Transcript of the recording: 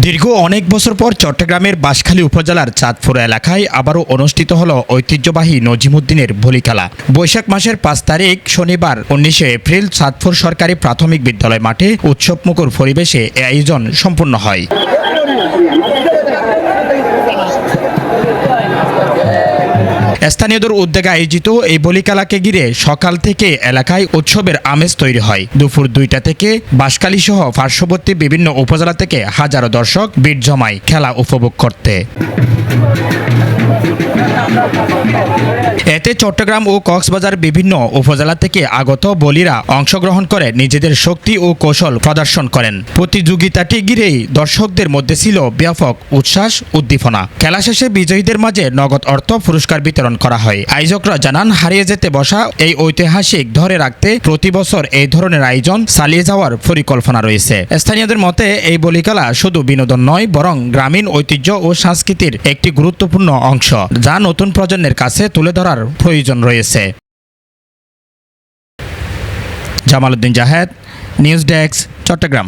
দীর্ঘ অনেক বছর পর চট্টগ্রামের বাঁশখালী উপজেলার চাঁদপুর এলাকায় আবারও অনুষ্ঠিত হল ঐতিহ্যবাহী নজিমুদ্দিনের ভলি খেলা। বৈশাখ মাসের ৫ তারিখ শনিবার ১৯ এপ্রিল চাঁদপুর সরকারি প্রাথমিক বিদ্যালয় মাঠে উৎসবমুখর পরিবেশে এ আয়োজন সম্পন্ন হয়। স্থানীয়দের উদ্যোগে আয়োজিত এই বলি খেলাকে ঘিরে সকাল থেকে এলাকায় উৎসবের আমেজ তৈরি হয়। দুপুর ২টা থেকে বাঁশখালী সহ পার্শ্ববর্তী বিভিন্ন উপজেলা থেকে হাজারো দর্শক ভিড় জমায় খেলা উপভোগ করতে। এতে চট্টগ্রাম ও কক্সবাজার বিভিন্ন উপজেলা থেকে আগত বলিরা অংশগ্রহণ করে নিজেদের শক্তি ও কৌশল প্রদর্শন করেন। প্রতিযোগিতাটি ঘিরেই দর্শকদের মধ্যে ছিল ব্যাপক উচ্ছ্বাস উদ্দীপনা। খেলা শেষে বিজয়ীদের মাঝে নগদ অর্থ পুরস্কার বিতরণ করা হয়। আয়োজকরা জানান, হারিয়ে যেতে বসা এই ঐতিহাসিক ধরে রাখতে প্রতি বছর এই ধরনের আয়োজন চালিয়ে যাওয়ার পরিকল্পনা রয়েছে। স্থানীয়দের মতে এই বলি খেলা শুধু বিনোদন নয়, বরং গ্রামীণ ঐতিহ্য ও সংস্কৃতির একটি গুরুত্বপূর্ণ অংশ, যা নতুন প্রজন্মের কাছে তুলে ধরার প্রয়োজন রয়েছে। Jamal Uddin Zahed, news desk, Chittagong.